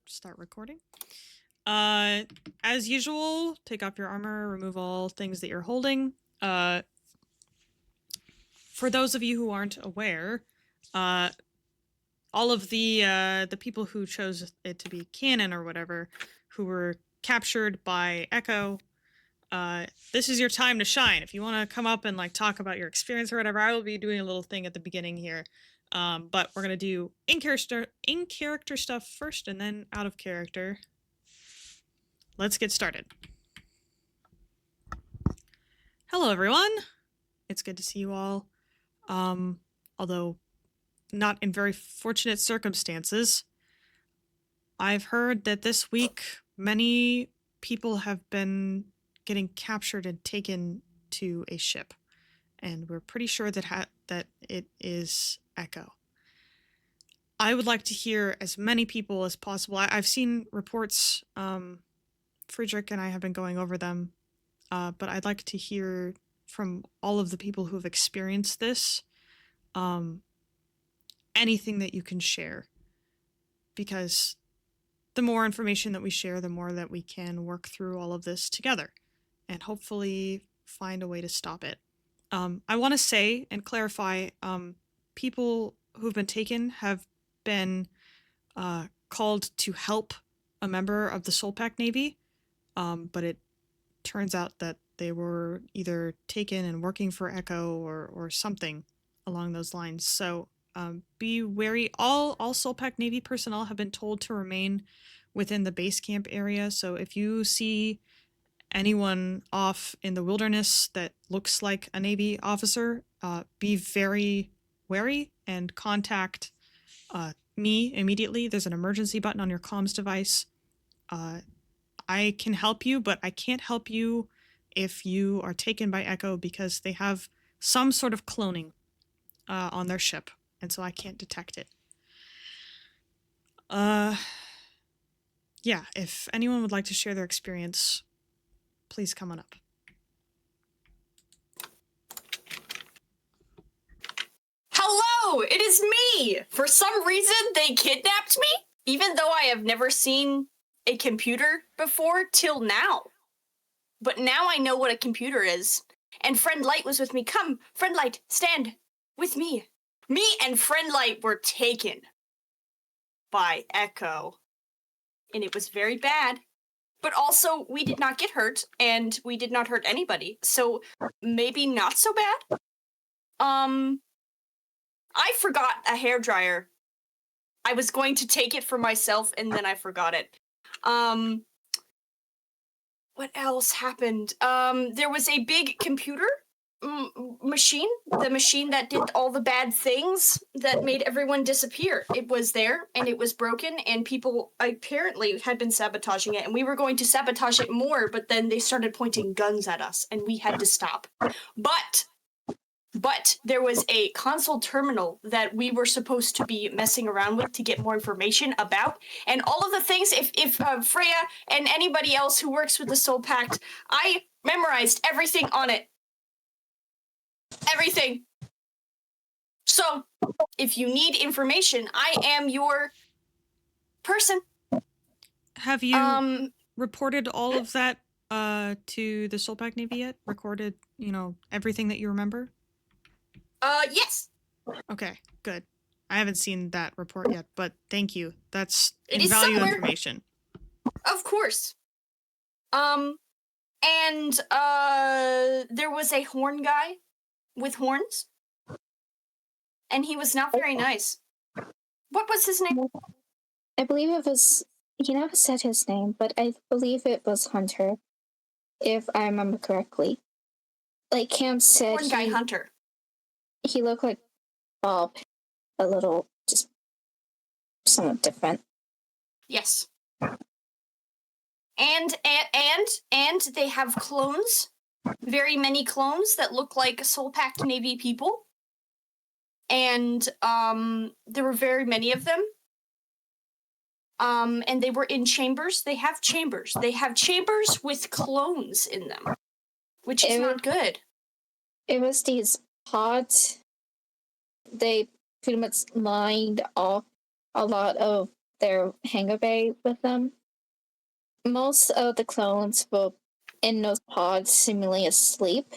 start recording. As usual, take off your armor, remove all things that you're holding. For those of you who aren't aware, all of the people who chose it to be canon or whatever, who were captured by Echo, this is your time to shine. If you want to come up and like talk about your experience or whatever, I will be doing a little thing at the beginning here. But we're gonna do in character stuff first, and then out of character. Let's get started. Hello, everyone. It's good to see you all. Although not in very fortunate circumstances. I've heard that this week many people have been getting captured and taken to a ship, and we're pretty sure that that it is Echo. I would like to hear as many people as possible. I've seen reports. Friedrich and I have been going over them, but I'd like to hear from all of the people who have experienced this. Anything that you can share, because the more information that we share, the more that we can work through all of this together and hopefully find a way to stop it. I want to say and clarify, people who've been taken have been called to help a member of the Soul Pack Navy, but it turns out that they were either taken and working for Echo or something along those lines. So be wary. All Soul Pack Navy personnel have been told to remain within the base camp area. So if you see anyone off in the wilderness that looks like a Navy officer, be very wary and contact me immediately. There's an emergency button on your comms device. I can help you, but I can't help you if you are taken by Echo because they have some sort of cloning on their ship, and so I can't detect it. Yeah, if anyone would like to share their experience, please come on up. Hello, it is me! For some reason, they kidnapped me, even though I have never seen a computer before till now. But now I know what a computer is. And Friend Light was with me. Come, Friend Light, stand with me. Me and Friend Light were taken by Echo. And it was very bad. But also, we did not get hurt, and we did not hurt anybody. So, maybe not so bad? I forgot a hairdryer. I was going to take it for myself, and then I forgot it. What else happened? There was a big computer machine. The machine that did all the bad things that made everyone disappear. It was there, and it was broken, and people apparently had been sabotaging it, and we were going to sabotage it more, but then they started pointing guns at us, and we had to stop. But there was a console terminal that we were supposed to be messing around with to get more information about. And all of the things, if Freya and anybody else who works with the Soul Pact, I memorized everything on it. Everything. So, if you need information, I am your person. Have you reported all of that to the Soul Pack Navy yet? Recorded, everything that you remember? Yes. Okay, good. I haven't seen that report yet, but thank you. That's invaluable information. Of course. And there was a horn guy with horns, and he was not very nice. What was his name? I believe it was, he never said his name, but I believe it was Hunter, if I remember correctly. Like Cam said, horn guy Hunter. He looked like Bob, a little, just somewhat different. Yes. And they have clones, very many clones that look like Soul Pact Navy people. And there were very many of them. And they were in chambers. They have chambers. They have chambers with clones in them, which is not good. It was these pods. They pretty much lined off a lot of their hangar bay with them. Most of the clones were in those pods, seemingly asleep.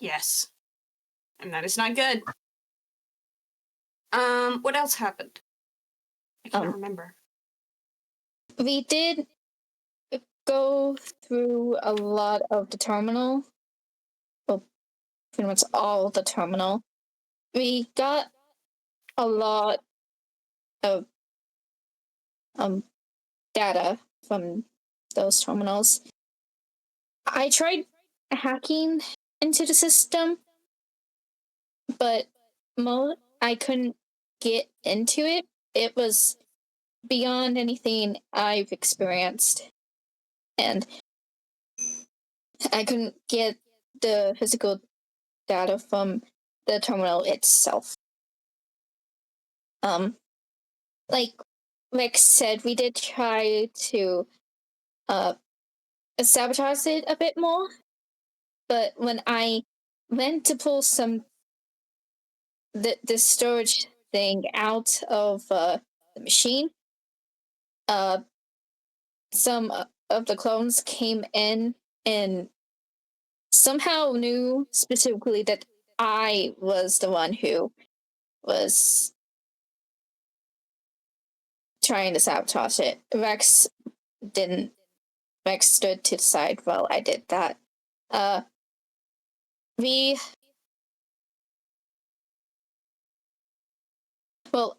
Yes. And that is not good. What else happened? I cannot remember. We did go through a lot of the terminal. Well, pretty much all the terminal. We got a lot of data from those terminals. I tried hacking into the system, but I couldn't get into it. It was beyond anything I've experienced, and I couldn't get the physical data from the terminal itself. Like Rex said, we did try to sabotage it a bit more, but when I went to pull the storage thing out of the machine, some of the clones came in and somehow knew specifically that I was the one who was trying to sabotage it. Rex didn't. Rex stood to the side while I did that.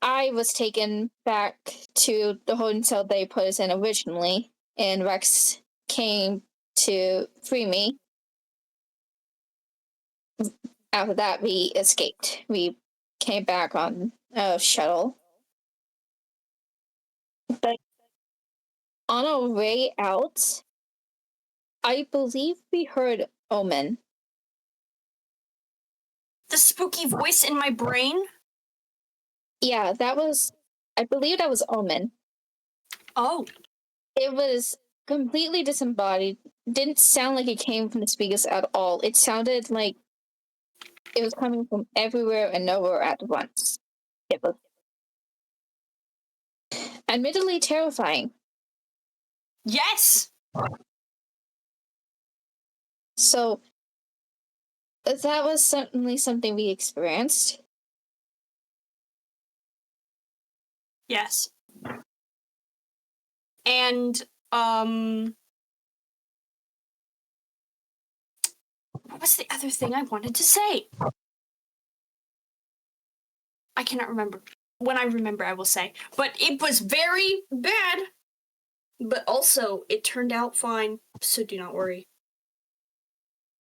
I was taken back to the hotel they put us in originally, and Rex came to free me. After that, we escaped. We came back on a shuttle. But on our way out, I believe we heard Omen. The spooky voice in my brain? Yeah, I believe that was Omen. Oh. It was completely disembodied. Didn't sound like it came from the speakers at all. It sounded like it was coming from everywhere and nowhere at once. It was admittedly terrifying. Yes! So that was certainly something we experienced. Yes. And, what was the other thing I wanted to say? I cannot remember. When I remember, I will say. But it was very bad. But also, it turned out fine, so do not worry.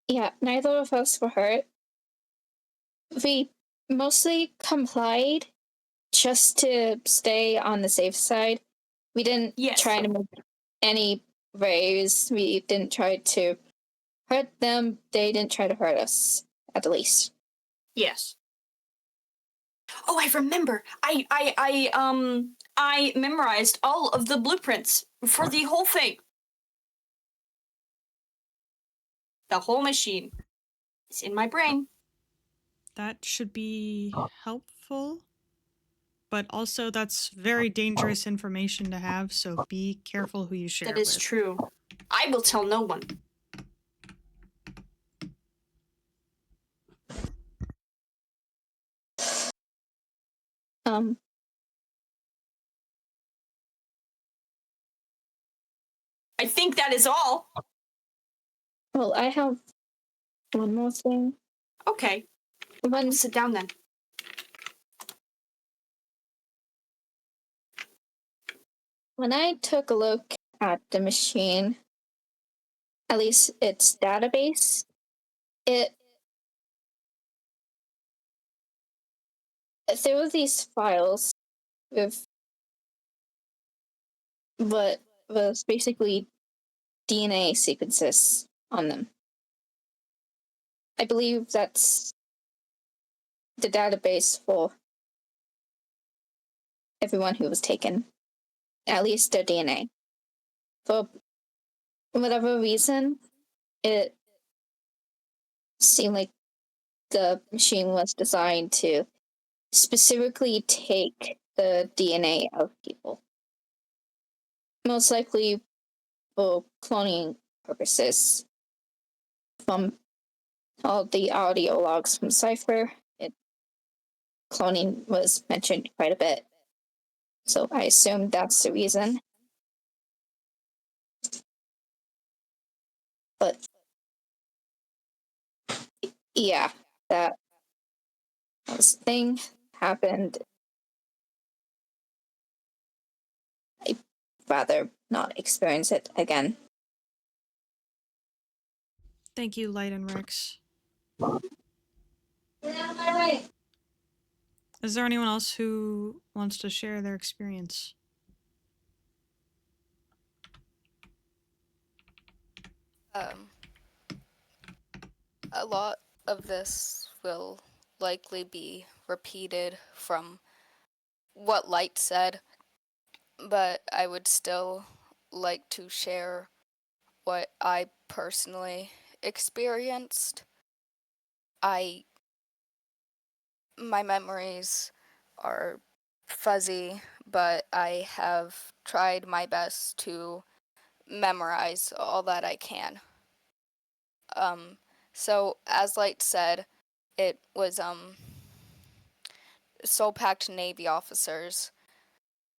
Yeah, neither of us were hurt. We mostly complied just to stay on the safe side. We didn't try to make any waves. We didn't try to hurt them. They didn't try to hurt us, at the least. Yes. Oh, I remember. I memorized all of the blueprints for the whole thing. The whole machine. It's in my brain. That should be helpful. But also, that's very dangerous information to have, so be careful who you share it with. That is true. I will tell no one. I think that is all. Well, I have one more thing. Okay. Sit down then. When I took a look at the machine, at least its database, there were these files with what was basically DNA sequences on them. I believe that's the database for everyone who was taken, at least their DNA. For whatever reason, it seemed like the machine was designed to specifically take the DNA of people. Most likely for cloning purposes. From all the audio logs from Cypher, cloning was mentioned quite a bit. So I assume that's the reason. But yeah, that was the thing happened. I'd rather not experience it again. Thank you, Light and Rex. Is there anyone else who wants to share their experience? A lot of this will likely be repeated from what Light said, but I would still like to share what I personally experienced. My memories are fuzzy, but I have tried my best to memorize all that I can. So as Light said, it was Soul Pact Navy officers.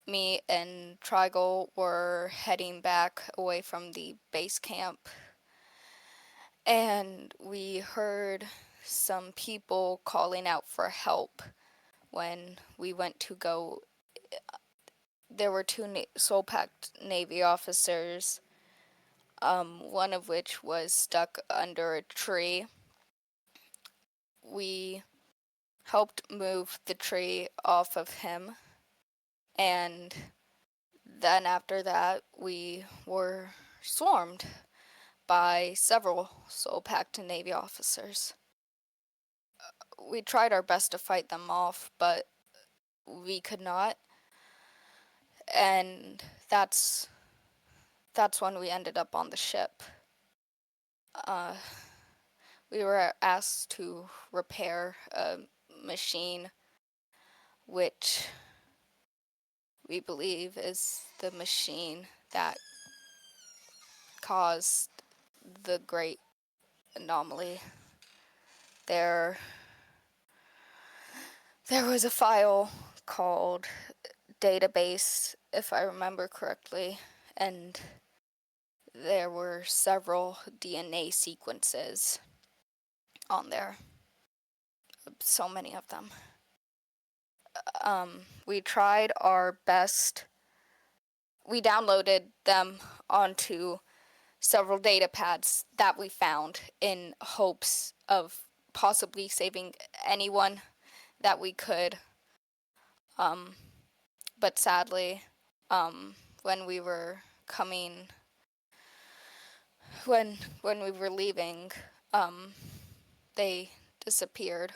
Me and Trigal were heading back away from the base camp, and we heard some people calling out for help when we went to go. There were two Soul Pact Navy officers, one of which was stuck under a tree. We helped move the tree off of him, and then after that, we were swarmed by several Soul Pact Navy officers. We tried our best to fight them off, but we could not, and that's when we ended up on the ship. We were asked to repair a machine, which we believe is the machine that caused the great anomaly. There was a file called database, if I remember correctly, and there were several DNA sequences on there. So many of them. We tried our best. We downloaded them onto several data pads that we found in hopes of possibly saving anyone that we could. But sadly, when we were coming, when we were leaving, they disappeared,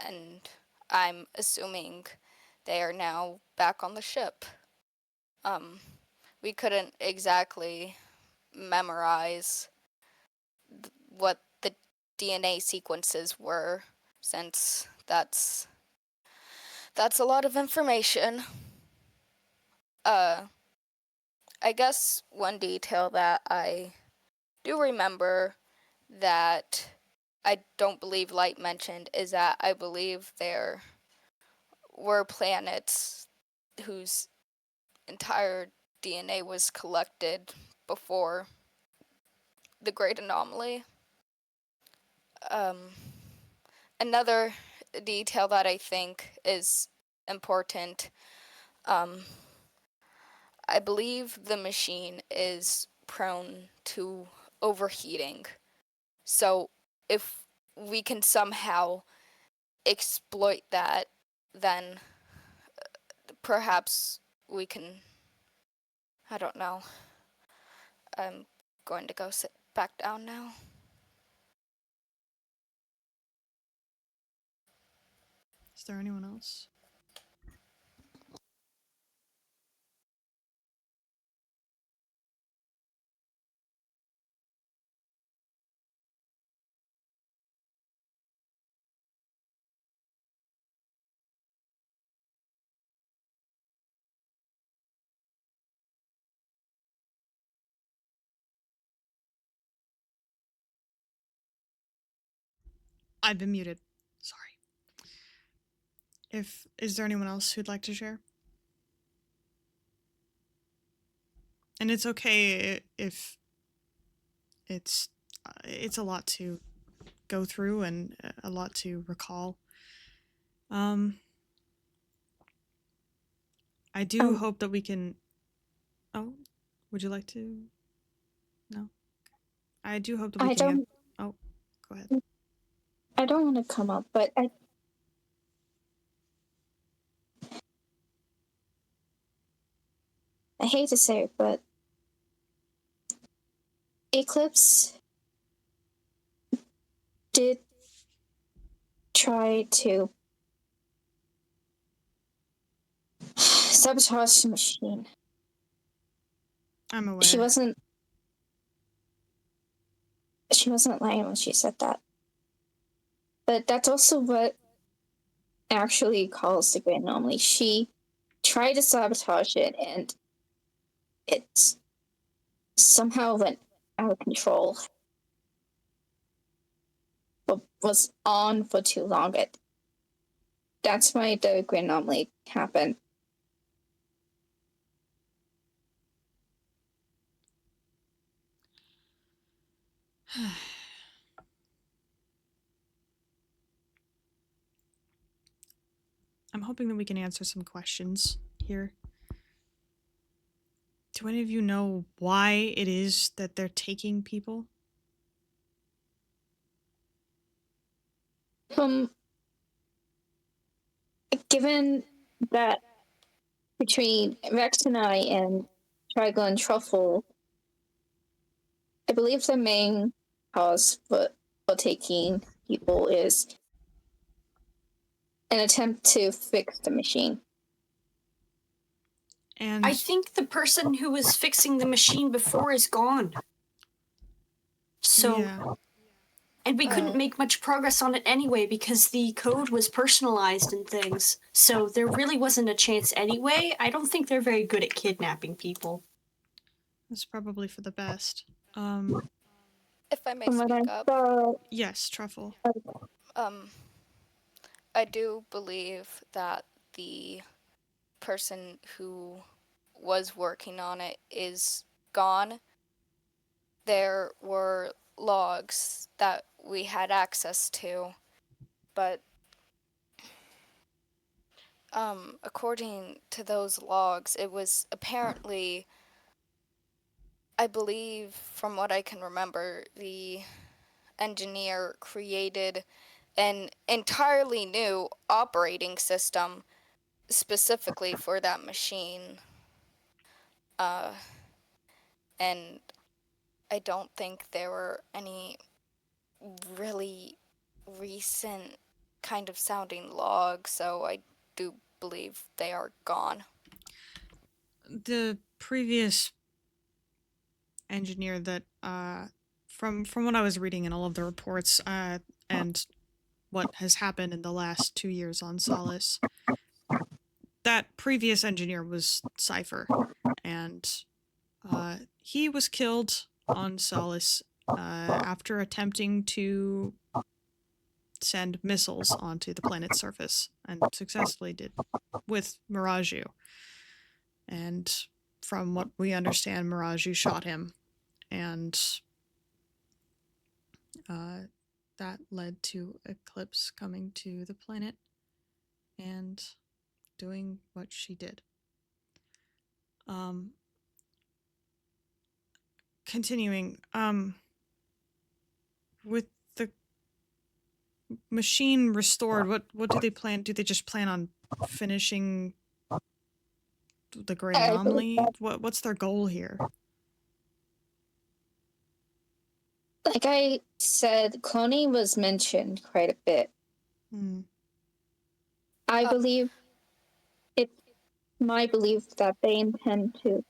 and I'm assuming they are now back on the ship. We couldn't exactly memorize what the DNA sequences were, since that's a lot of information. I guess one detail that I do remember that I don't believe Light mentioned is that I believe there were planets whose entire DNA was collected before the Great Anomaly. Another detail that I think is important, I believe the machine is prone to overheating. So if we can somehow exploit that, then perhaps we can. I don't know. I'm going to go sit back down now. Is there anyone else? I've been muted. Sorry. Is there anyone else who'd like to share? And it's okay if it's a lot to go through and a lot to recall. I do hope that we can. Oh, would you like to? No. I do hope that we can. Oh, go ahead. I don't want to come up, but I hate to say it, but Eclipse did try to sabotage the machine. I'm aware. She wasn't lying when she said that. But that's also what actually caused the Grand Anomaly. She tried to sabotage it, and it somehow went out of control. But was on for too long. That's why the Grand Anomaly happened. I'm hoping that we can answer some questions here. Do any of you know why it is that they're taking people? Given that between Rex and I and Trigon and Truffle, I believe the main cause for taking people is an attempt to fix the machine. And I think the person who was fixing the machine before is gone. So, yeah. and we couldn't make much progress on it anyway because the code was personalized and things. So there really wasn't a chance anyway. I don't think they're very good at kidnapping people. That's probably for the best. If I may From what speak I up, saw, Yes, Truffle. I do believe that the person who was working on it is gone. There were logs that we had access to, but according to those logs, it was apparently, I believe, from what I can remember, the engineer created an entirely new operating system specifically for that machine. And I don't think there were any really recent kind of sounding logs, so I do believe they are gone. The previous engineer that from what I was reading in all of the reports and what has happened in the last 2 years on Solace, that previous engineer was Cypher, and he was killed on Solace after attempting to send missiles onto the planet's surface, and successfully did with Miraju. And from what we understand, Miraju shot him, and that led to Eclipse coming to the planet and doing what she did. Continuing, with the machine restored, what do they plan? Do they just plan on finishing the Great Anomaly? What's their goal here? like I said, cloning was mentioned quite a bit. I believe it's my belief that they intend to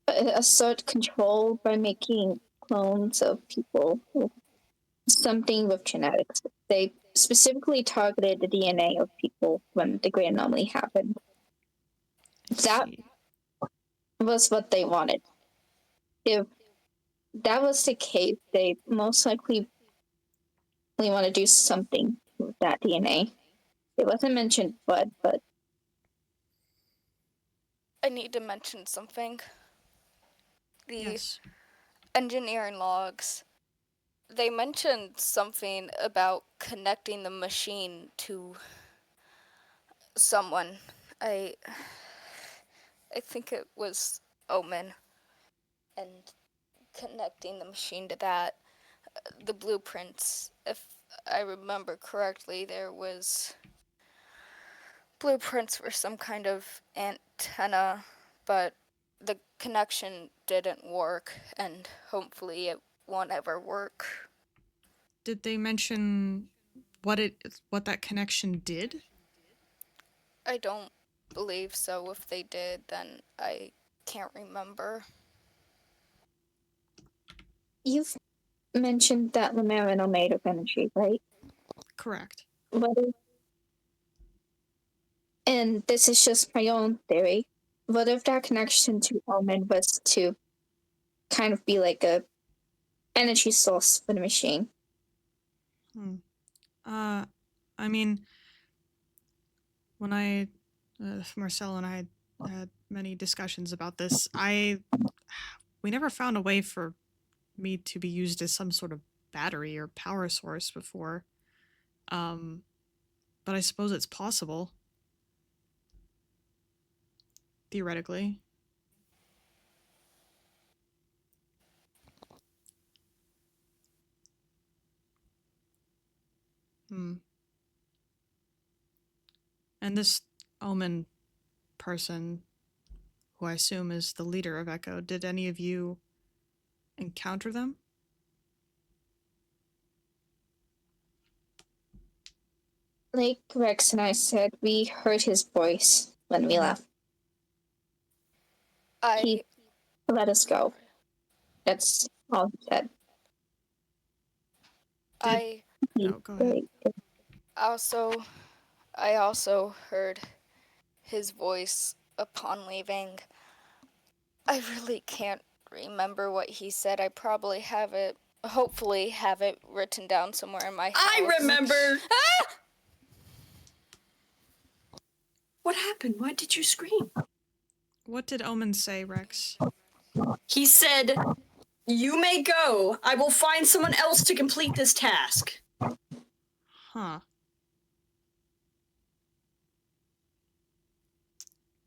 assert control by making clones of people with something with genetics. They specifically targeted the DNA of people when the Great Anomaly happened. That was what they wanted. If that was the case, they most likely definitely want to do something with that DNA. It wasn't mentioned what, but I need to mention something. The Yes. engineering logs, they mentioned something about connecting the machine to someone. I think it was Omen, and connecting the machine to that. The blueprints, if I remember correctly, there was blueprints for some kind of antenna, but the connection didn't work, and hopefully it won't ever work. Did they mention what that connection did? I don't believe so. If they did, then I can't remember. you've mentioned that Lamarin are made of energy, right? Correct. What if, and this is just my own theory. What if that connection to Omen was to kind of be like a energy source for the machine? I mean, when Marcel and I had many discussions about this, we never found a way for me to be used as some sort of battery or power source before. But I suppose it's possible. Theoretically. Hmm. And this Omen person, who I assume is the leader of Echo, did any of you encounter them? Like Rex and I said, we heard his voice when we left. He let us go. That's all he said. I Oh, go ahead. I also heard his voice upon leaving. I really can't remember what he said. I probably hopefully have it written down somewhere in my house. I remember. What happened? Why did you scream? What did Omen say, Rex? He said, "You may go. I will find someone else to complete this task." Huh.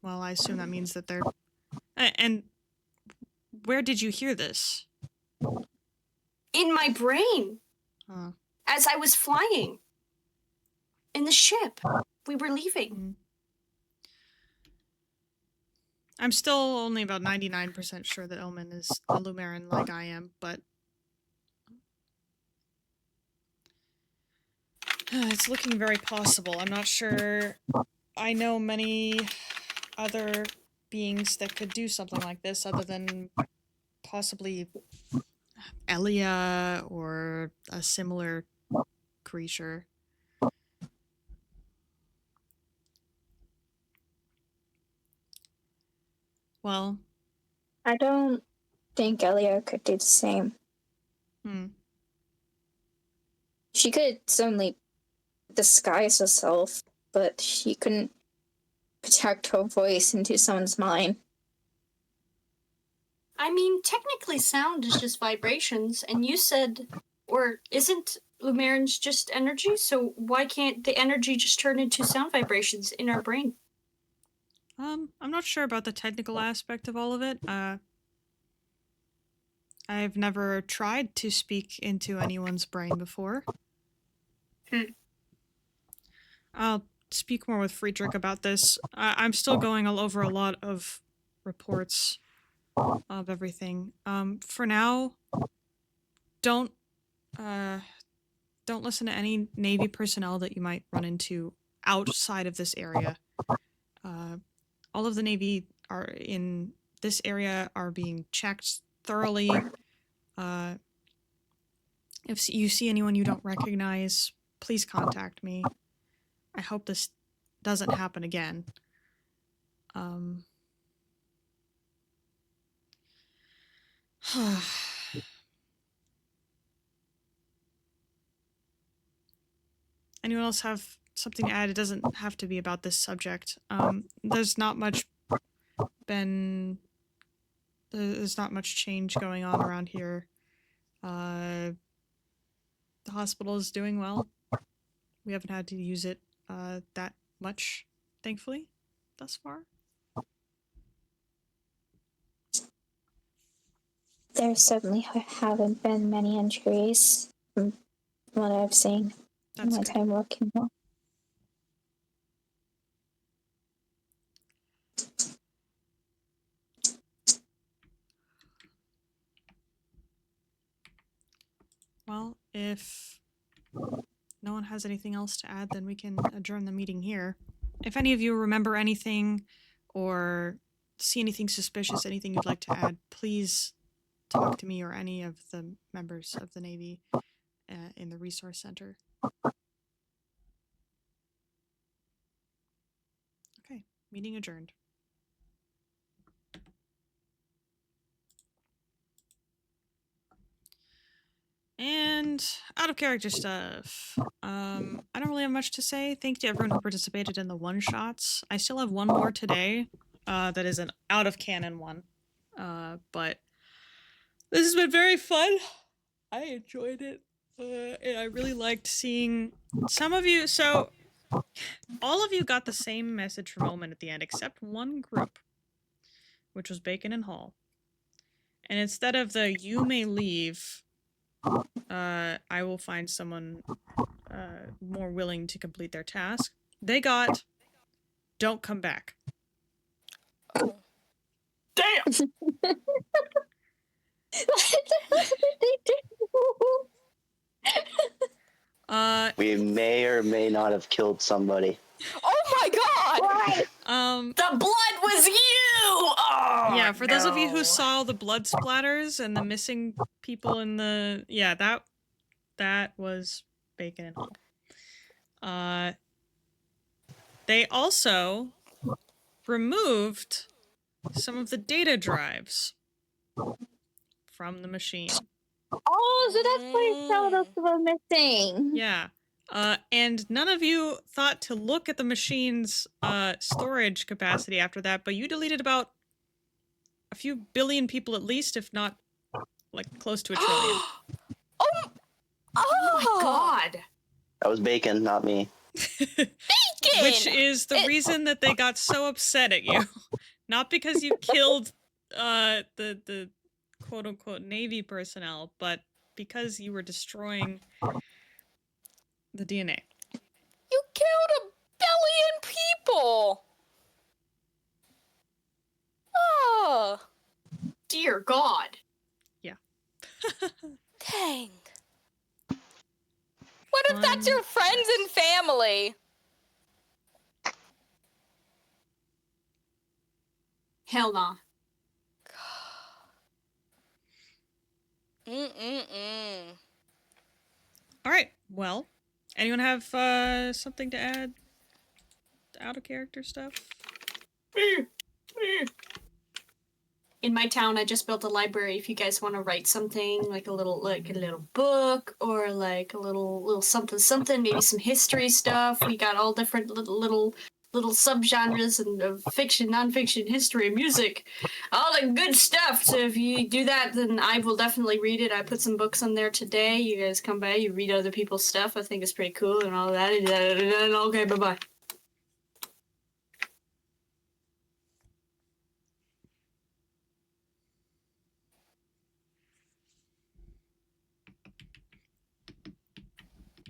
Well, I assume that means that they're... And where did you hear this? In my brain, Huh. as I was flying. In the ship. We were leaving. I'm still only about 99% sure that Omen is a Lumeran like I am, but... it's looking very possible. I'm not sure... I know many other beings that could do something like this other than possibly Elia or a similar creature. Well, I don't think Elia could do the same. She could certainly disguise herself, but she couldn't project her voice into someone's mind. I mean, technically sound is just vibrations, and you said, or isn't Lumerans just energy? So why can't the energy just turn into sound vibrations in our brain? I'm not sure about the technical aspect of all of it. I've never tried to speak into anyone's brain before. I'll speak more with Friedrich about this. I'm still going all over a lot of reports of everything. For now, don't listen to any Navy personnel that you might run into outside of this area. All of the Navy are in this area are being checked thoroughly. If you see anyone you don't recognize, please contact me. I hope this doesn't happen again. anyone else have something to add? It doesn't have to be about this subject. There's not much change going on around here. The hospital is doing well. We haven't had to use it that much, thankfully, thus far. There certainly haven't been many injuries from what I've seen in That's my good. time working here. Well, if no one has anything else to add, then we can adjourn the meeting here. If any of you remember anything or see anything suspicious, anything you'd like to add, please talk to me or any of the members of the Navy in the Resource Center. Okay, meeting adjourned. And out of character stuff. I don't really have much to say. Thank you to everyone who participated in the one-shots. I still have one more today. That is an out of canon one. But this has been very fun. I enjoyed it. And I really liked seeing some of you. So all of you got the same message from Omen at the end, except one group, which was Bacon and Hall. And instead of the "you may leave," I will find someone more willing to complete their task. They got, "don't come back." Oh. Damn! What the hell did they do? We may or may not have killed somebody. Oh my god! Why? The blood was you! Oh, Yeah, for those of you who no. saw the blood splatters and the missing people in the... Yeah, that was Bacon and Hall. They also removed some of the data drives from the machine. Oh, so that's why some of those were missing. Yeah. And none of you thought to look at the machine's storage capacity after that, but you deleted about a few billion people at least, if not like close to a trillion. Oh my god. That was Bacon, not me. Which is the It- reason that they got so upset at you. Not because you killed the quote unquote Navy personnel, but because you were destroying the DNA. You killed a billion people! Oh, Dear God. dang. What if that's your friends and family? Hell nah. Mm-mm-mm. All right. Well, anyone have something to add? Out of character stuff? In my town, I just built a library. If you guys want to write something, like a little book, or like a little something, maybe some history stuff. We got all different little subgenres and of fiction, nonfiction, history, music, all the good stuff. So if you do that, then I will definitely read it. I put some books on there today. You guys come by, you read other people's stuff. I think it's pretty cool and all that. Okay, bye bye.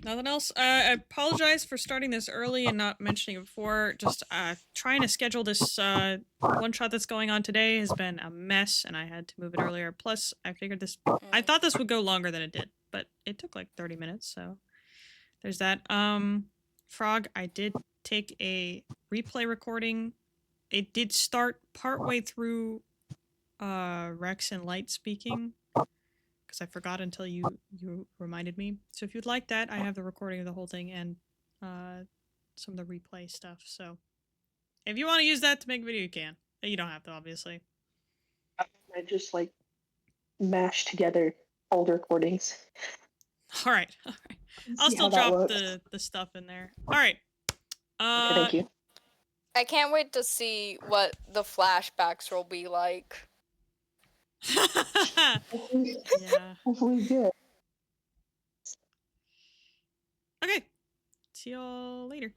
Nothing else? I apologize for starting this early and not mentioning it before. Just trying to schedule this one-shot that's going on today has been a mess, and I had to move it earlier. Plus, I figured this... I thought this would go longer than it did, but it took like 30 minutes, so... There's that. Frog, I did take a replay recording. It did start partway through Rex and Light speaking. Because I forgot until you reminded me. So if you'd like that, I have the recording of the whole thing and some of the replay stuff. So if you want to use that to make a video, you can. You don't have to, obviously. I just like mash together old recordings. All right. I'll See still how that drop works. the stuff in there. All right. Okay, thank you. I can't wait to see what the flashbacks will be like. Yeah. Hopefully good. Okay. See y'all later.